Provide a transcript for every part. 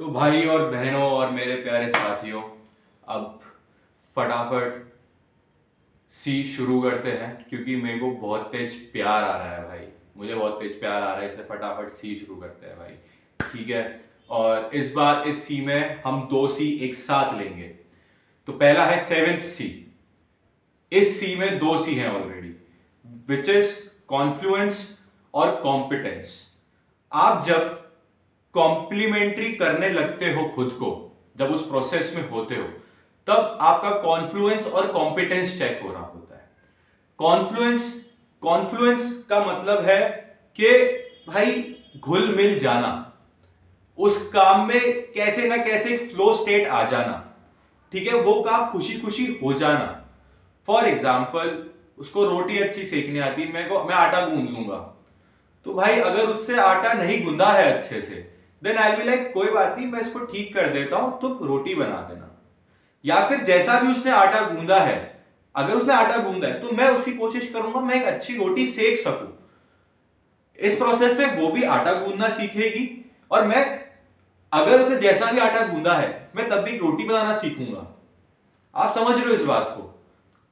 तो भाई और बहनों और मेरे प्यारे साथियों, अब फटाफट सी शुरू करते हैं क्योंकि मेरे को बहुत तेज प्यार आ रहा है भाई। मुझे बहुत तेज प्यार आ रहा है, इसलिए फटाफट सी शुरू करते हैं भाई। ठीक है। और इस बार इस सी में हम दो सी एक साथ लेंगे। तो पहला है सेवेंथ सी। इस सी में दो सी हैं ऑलरेडी, विच इज कॉन्फ्लुएंस और कॉम्पिटेंस। आप जब कॉम्प्लीमेंट्री करने लगते हो खुद को, जब उस प्रोसेस में होते हो, तब आपका कॉन्फ्लुएंस और कॉम्पिटेंस चेक हो रहा होता है। कॉन्फ्लुएंस कॉन्फ्लुएंस का मतलब है कि भाई घुल मिल जाना, उस काम में कैसे ना कैसे फ्लो स्टेट आ जाना। ठीक है, वो काम खुशी खुशी हो जाना। फॉर एग्जाम्पल, उसको रोटी अच्छी सेकने आती, मैं आटा गूंद लूंगा। तो भाई अगर उससे आटा नहीं गूंदा है अच्छे से, देन आई बी लाइक कोई बात नहीं, मैं इसको ठीक कर देता हूं, तो रोटी बना देना। या फिर जैसा भी उसने आटा गूंदा है, अगर उसने आटा गूंदा है तो मैं उसकी कोशिश करूंगा मैं एक अच्छी रोटी सेक सकूं। इस प्रोसेस में वो भी आटा गूंदना सीखेगी, और मैं, अगर उसने जैसा भी आटा गूंदा है, मैं तब भी रोटी बनाना सीखूंगा। आप समझ रहे हो इस बात को?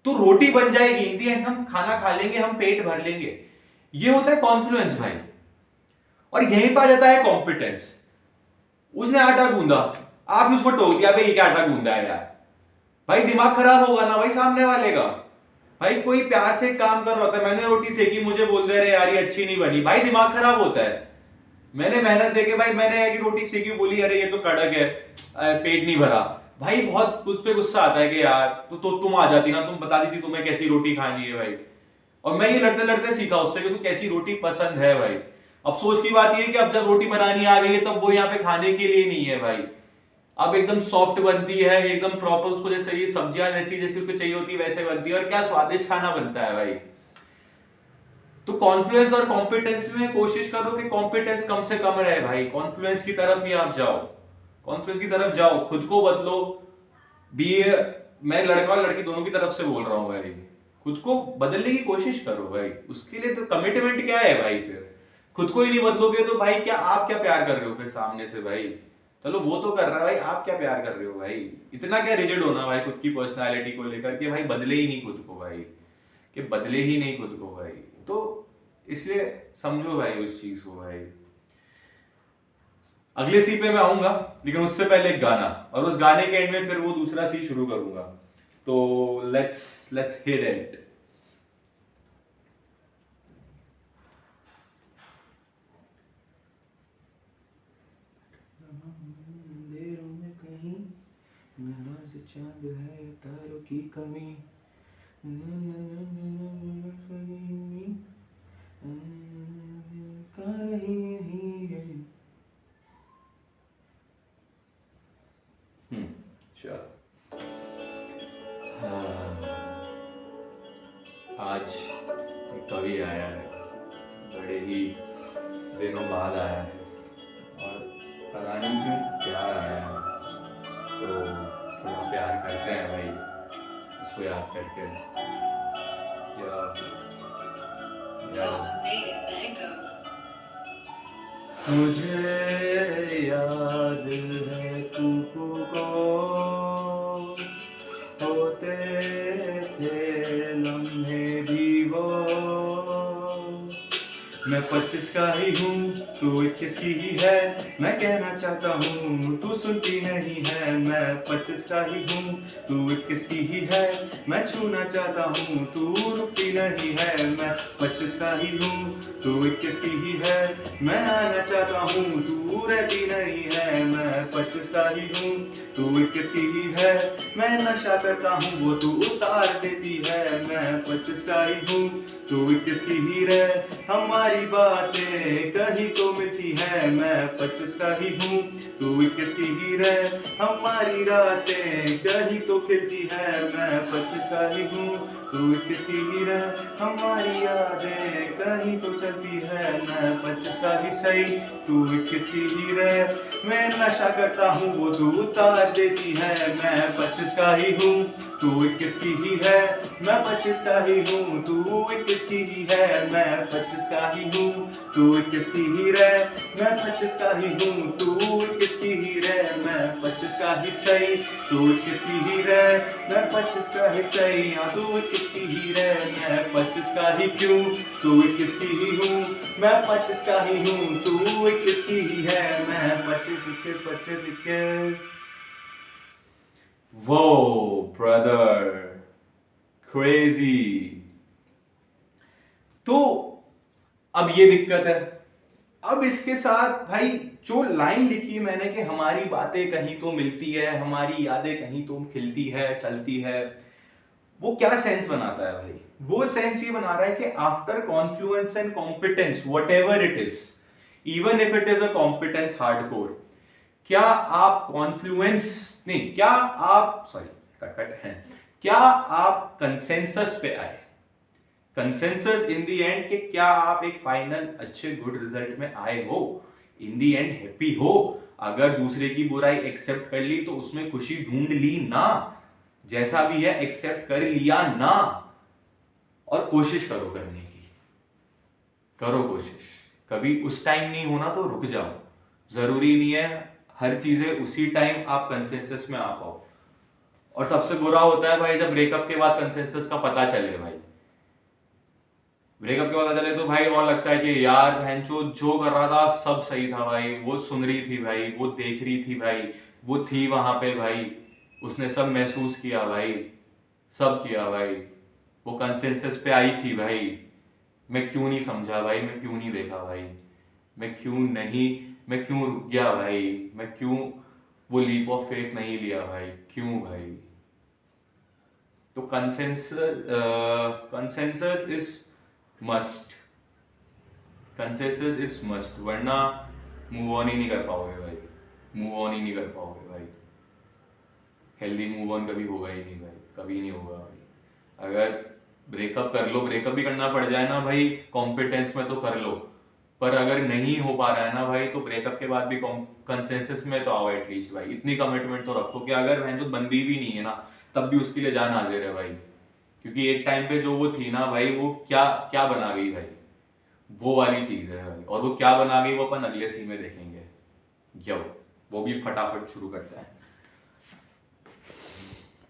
तो रोटी बन जाएगी, इन दी एंड हम खाना खा लेंगे, हम पेट भर लेंगे। ये होता है कॉन्फ्लुएंस भाई। और यहीं पर आ जाता है कॉम्पिटेंस। उसने आटा गूंदा, आपने उसको टोक दिया, भाई ये क्या आटा गूंदा है यार। भाई दिमाग खराब होगा ना भाई सामने वाले का। भाई कोई प्यार से काम कर रहा होता है, मैंने रोटी सेकी, मुझे बोल दे रहे यार ये अच्छी नहीं बनी, भाई दिमाग खराब होता है। मैंने मेहनत देके भाई मैंने एक रोटी सेकी, बोली अरे ये तो कड़क है, पेट नहीं भरा। भाई बहुत उस पे गुस्सा आता है कि यार तो तुम आ जाती ना, तुम बता दी थी तुम्हें कैसी रोटी खानी है भाई। और मैं ये लड़ते लड़ते सीखा उससे कि उसको कैसी रोटी पसंद है भाई। अफसोस की बात ये है कि अब जब रोटी बनानी आ गई है तब वो यहाँ पे खाने के लिए नहीं है भाई। अब एकदम सॉफ्ट बनती है, एकदम प्रॉपर, उसको जैसे ये सब्जियां जैसी जैसी उसको चाहिए होती है वैसे बनती है, और क्या स्वादिष्ट खाना बनता है भाई। तो कॉन्फ्लुएंस और कॉम्पिटेंस में कोशिश करो कि कॉम्पिटेंस कम से कम रहे भाई, कॉन्फ्लुएंस की तरफ ही आप जाओ। कॉन्फ्लुएंस की तरफ जाओ, खुद को बदलो। बी मैं लड़का और लड़की दोनों की तरफ से बोल रहा हूँ भाई। खुद को बदलने की कोशिश करो भाई, उसके लिए तो कमिटमेंट क्या है भाई। फिर खुद को ही नहीं बदलोगे तो भाई क्या आप क्या प्यार कर रहे हो फिर सामने से भाई। चलो वो तो कर रहा है भाई, आप क्या प्यार कर रहे हो भाई। इतना क्या रिजिड होना भाई खुद की पर्सनालिटी को लेकर के भाई, बदले ही नहीं खुद को भाई, कि बदले ही नहीं खुद को भाई। तो इसलिए समझो भाई उस चीज को भाई। अगले सी पे मैं आऊंगा, लेकिन उससे पहले एक गाना, और उस गाने के एंड में फिर वो दूसरा सी शुरू करूंगा। तो लेट्स हिट इट। अंधेरों में कहीं मिला से चांद है, तारों की कमी, कहीं है। चलो, आज कोई कवि आया है, बड़े ही दिनों बाद आया है, और पता नहीं क्यों प्यार आया है। तो थोड़ा प्यार करते हैं भाई उसको याद करके। या, मुझे याद है तुमको होते थे लम्हे भी वो। मैं 25 का ही हूँ, तू 21 की ही है, मैं कहना चाहता हूँ तू सुनती नहीं है। मैं 25 का ही हूँ, तू 21 की ही है, मैं छूना चाहता हूँ तू रुकती नहीं है। मैं 25 का ही हूँ, तू 21 की ही है, मैं आना चाहता हूँ तू रहती नहीं है। मैं 25 का ही हूँ, तू 21 की ही है, मैं नशा करता हूँ वो तू उतार देती है। मैं 25 का ही हूँ, तू 21 की ही रह, हमारी बातें कहीं तो मिलती है। मैं 25 का ही हूँ, तू 21 की ही रह, हमारी रातें कहीं तो खिलती है। मैं 25 का ही हूँ, तू 21 की ही रह, हमारी यादें कहीं तो चलती है। मैं 25 का ही सही, तू 21 की ही रह, मैं नशा करता हूँ वो तू उतार देती है। मैं 25 का ही हूँ, तू 21 की ही है, मैं 25 का ही हूँ, तू 21 की ही है। मैं 25 का ही हूँ, तू 21 की ही रह, मैं मैं 25 का ही हूँ, तू 21 की ही रह, मैं 25 का ही सही, तू 21 की ही रह, मैं 25 का ही सही, हाँ तू 21 की ही रह, मैं 25 का ही क्यों, तू 21 की ही हूँ, मैं 25 का ही हूँ, तू 21 की ही है, मैं 25 21 25 21। वो ब्रदर क्रेजी। तो अब ये दिक्कत है। अब इसके साथ भाई जो लाइन लिखी मैंने कि हमारी बातें कहीं तो मिलती है, हमारी यादें कहीं तो खिलती है, चलती है, वो क्या सेंस बनाता है भाई? वो सेंस ये बना रहा है कि after Confluence and competence what ever it is, even if it is a competence hardcore, क्या आप कॉन्फ्लुएंस नहीं, क्या आप सॉरी कट है, क्या आप कंसेंसस पे आए, कंसेंसस इन दी एंड कि क्या आप एक फाइनल अच्छे गुड रिजल्ट में आए हो, इन दी एंड हैप्पी हो, अगर दूसरे की बुराई एक्सेप्ट कर ली तो उसमें खुशी ढूंढ ली ना, जैसा भी है एक्सेप्ट कर लिया ना, और कोशिश करो करने की, करो कोशिश, कभी उस टाइम नहीं होना तो रुक जाओ, जरूरी नहीं है हर चीजें उसी टाइम आप कंसेंसस में आ पाओ। और सबसे बुरा होता है भाई जब ब्रेकअप के बाद कंसेंसस का पता चले भाई, ब्रेकअप के बाद चले तो भाई और लगता है कि यार बहनचोद जो कर रहा था सब सही था भाई, वो सुन रही थी भाई, वो देख रही थी भाई, वो थी वहां पे भाई, उसने सब महसूस किया भाई, सब किया भाई, वो कंसेंसस पे आई थी भाई, मैं क्यों नहीं समझा भाई, मैं क्यों नहीं देखा भाई, मैं क्यों नहीं, मैं क्यों रुक गया भाई, मैं क्यों वो लीप ऑफ फेथ नहीं लिया भाई, क्यों भाई? तो consensus is must, consensus is must, वरना मूव ऑन ही नहीं कर पाओगे भाई, मूव ऑन ही नहीं कर पाओगे भाई, हेल्दी मूव ऑन कभी होगा ही नहीं भाई, कभी नहीं होगा भाई। अगर ब्रेकअप कर लो, ब्रेकअप भी करना पड़ जाए ना भाई कॉम्पिटेंस में तो कर लो, पर अगर नहीं हो पा रहा है ना भाई तो ब्रेकअप के बाद भी कंसेंसस में तो आओ एटलीस्ट भाई, इतनी कमिटमेंट तो रखो कि अगर बहन जो बंदी भी नहीं है ना तब भी उसके लिए जान हाजिर है भाई, क्योंकि एक टाइम पे जो वो थी ना भाई, वो क्या क्या बना गई भाई, वो वाली चीज है भाई, और वो क्या बना गई वो अपन अगले सीन में देखेंगे। यो, वो भी फटाफट शुरू करते हैं।